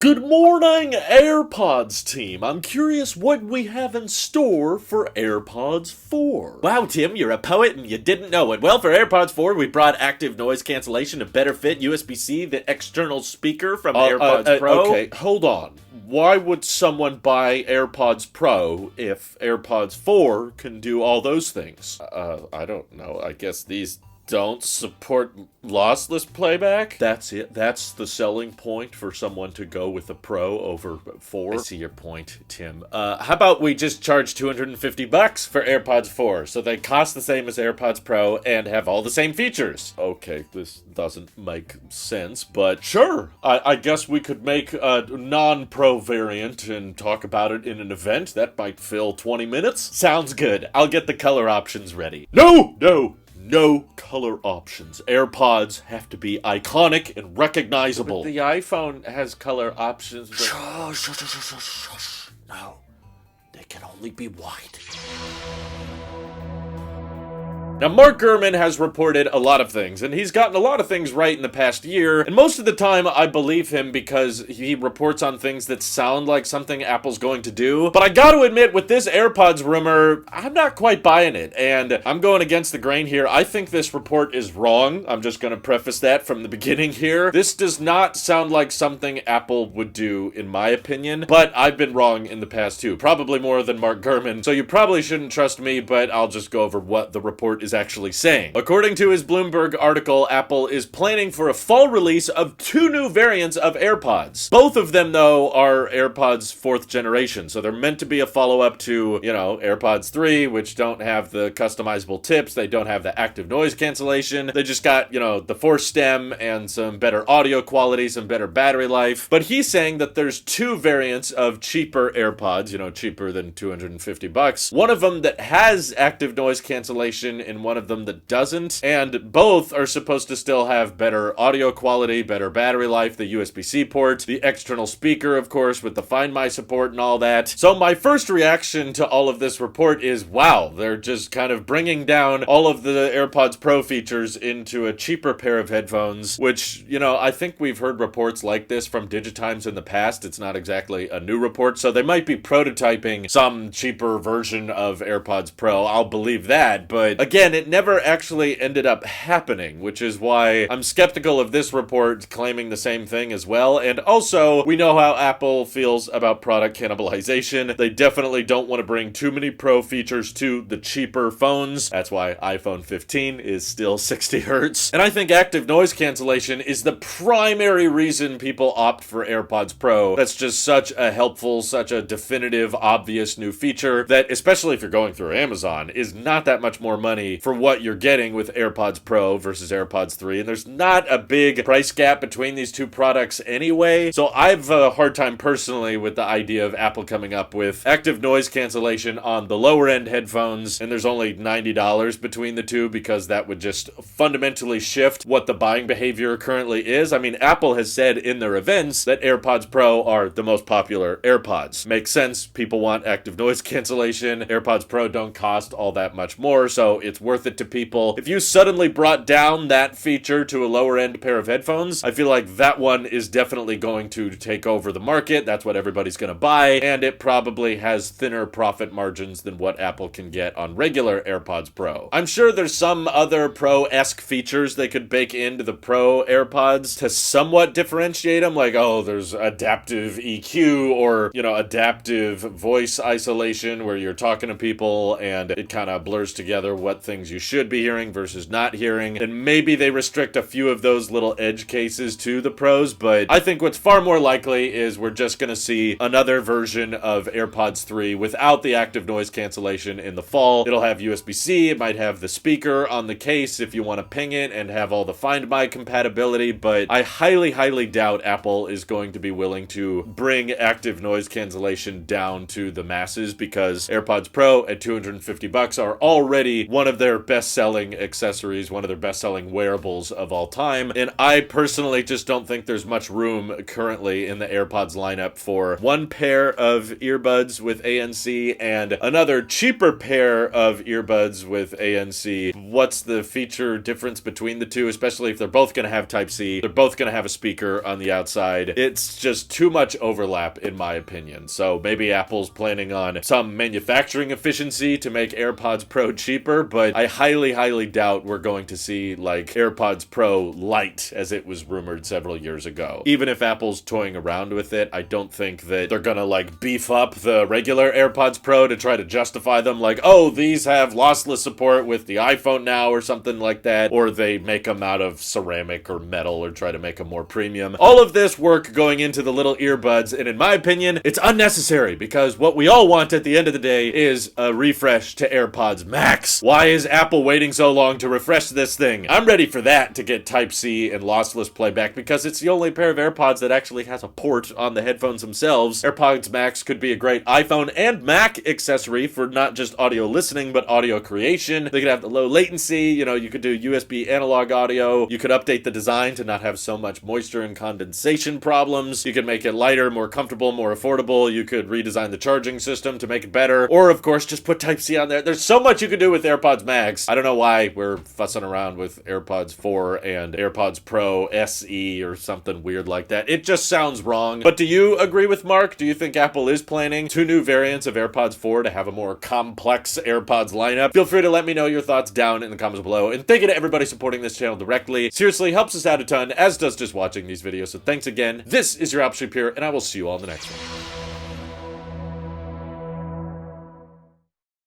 Good morning, AirPods team. I'm curious what we have in store for AirPods 4. Wow, Tim, you're a poet and you didn't know it. Well, for AirPods 4, we brought active noise cancellation to better fit USB-C, the external speaker from AirPods Pro. Okay, hold on. Why would someone buy AirPods Pro if AirPods 4 can do all those things? I don't know. I guess these don't support lossless playback? That's it. That's the selling point for someone to go with a Pro over 4. I see your point, Tim. How about we just charge $250 for AirPods 4 so they cost the same as AirPods Pro and have all the same features? Okay, this doesn't make sense, but sure. I guess we could make a non-Pro variant and talk about it in an event. That might fill 20 minutes. Sounds good. I'll get the color options ready. No color options. AirPods have to be iconic and recognizable. But the iPhone has color options. No, they can only be white. Now, Mark Gurman has reported a lot of things, and he's gotten a lot of things right in the past year, and most of the time I believe him because he reports on things that sound like something Apple's going to do. But I gotta admit, with this AirPods rumor, I'm not quite buying it, and I'm going against the grain here. I think this report is wrong. I'm just gonna preface that from the beginning here. This does not sound like something Apple would do, in my opinion, but I've been wrong in the past too. Probably more than Mark Gurman, so you probably shouldn't trust me, but I'll just go over what the report is actually saying. According to his Bloomberg article, Apple is planning for a fall release of 2 new variants of AirPods. Both of them, though, are AirPods 4th generation, so they're meant to be a follow-up to, AirPods 3, which don't have the customizable tips, they don't have the active noise cancellation, they just got, the Force stem and some better audio quality, some better battery life. But he's saying that there's 2 variants of cheaper AirPods, cheaper than $250. One of them that has active noise cancellation and one of them that doesn't, and both are supposed to still have better audio quality, better battery life, the USB-C port, the external speaker, of course, with the Find My support and all that. So my first reaction to all of this report is, wow, they're just kind of bringing down all of the AirPods Pro features into a cheaper pair of headphones, which, I think we've heard reports like this from Digitimes in the past. It's not exactly a new report, so they might be prototyping some cheaper version of AirPods Pro. I'll believe that, but again, it never actually ended up happening, which is why I'm skeptical of this report claiming the same thing as well. And also, we know how Apple feels about product cannibalization. They definitely don't want to bring too many Pro features to the cheaper phones. That's why iPhone 15 is still 60 hertz. And I think active noise cancellation is the primary reason people opt for AirPods Pro. That's just such a helpful, such a definitive, obvious new feature that, especially if you're going through Amazon, is not that much more money for what you're getting with AirPods Pro versus AirPods 3, and there's not a big price gap between these two products anyway, so I've a hard time personally with the idea of Apple coming up with active noise cancellation on the lower end headphones, and there's only $90 between the two because that would just fundamentally shift what the buying behavior currently is. I mean, Apple has said in their events that AirPods Pro are the most popular AirPods. Makes sense, people want active noise cancellation, AirPods Pro don't cost all that much more, so it's worth it to people. If you suddenly brought down that feature to a lower end pair of headphones, I feel like that one is definitely going to take over the market. That's what everybody's going to buy, and it probably has thinner profit margins than what Apple can get on regular AirPods Pro. I'm sure there's some other Pro-esque features they could bake into the Pro AirPods to somewhat differentiate them, like, there's adaptive EQ or, adaptive voice isolation where you're talking to people and it kind of blurs together what things you should be hearing versus not hearing, and maybe they restrict a few of those little edge cases to the Pros, but I think what's far more likely is we're just going to see another version of AirPods 3 without the active noise cancellation in the fall. It'll have USB-C, it might have the speaker on the case if you want to ping it and have all the Find My compatibility, but I highly, highly doubt Apple is going to be willing to bring active noise cancellation down to the masses because AirPods Pro at $250 are already one of their best-selling accessories, one of their best-selling wearables of all time. And I personally just don't think there's much room currently in the AirPods lineup for one pair of earbuds with ANC and another cheaper pair of earbuds with ANC. What's the feature difference between the two, especially if they're both going to have Type-C, they're both going to have a speaker on the outside? It's just too much overlap, in my opinion. So maybe Apple's planning on some manufacturing efficiency to make AirPods Pro cheaper, but I highly, highly doubt we're going to see, like, AirPods Pro Lite, as it was rumored several years ago. Even if Apple's toying around with it, I don't think that they're gonna, like, beef up the regular AirPods Pro to try to justify them, like, oh, these have lossless support with the iPhone now, or something like that, or they make them out of ceramic or metal, or try to make them more premium. All of this work going into the little earbuds, and in my opinion, it's unnecessary, because what we all want at the end of the day is a refresh to AirPods Max. Why is Apple waiting so long to refresh this thing? I'm ready for that to get Type-C and lossless playback, because it's the only pair of AirPods that actually has a port on the headphones themselves. AirPods Max could be a great iPhone and Mac accessory for not just audio listening, but audio creation. They could have the low latency, you know, you could do USB analog audio. You could update the design to not have so much moisture and condensation problems. You could make it lighter, more comfortable, more affordable. You could redesign the charging system to make it better. Or, of course, just put Type-C on there. There's so much you can do with AirPods Max. I don't know why we're fussing around with AirPods 4 and AirPods Pro SE or something weird like that. It just sounds wrong. But do you agree with Mark? Do you think Apple is planning 2 new variants of AirPods 4 to have a more complex AirPods lineup? Feel free to let me know your thoughts down in the comments below. And thank you to everybody supporting this channel directly. Seriously, helps us out a ton, as does just watching these videos. So thanks again. This is your Apple Sheep here, and I will see you all in the next one.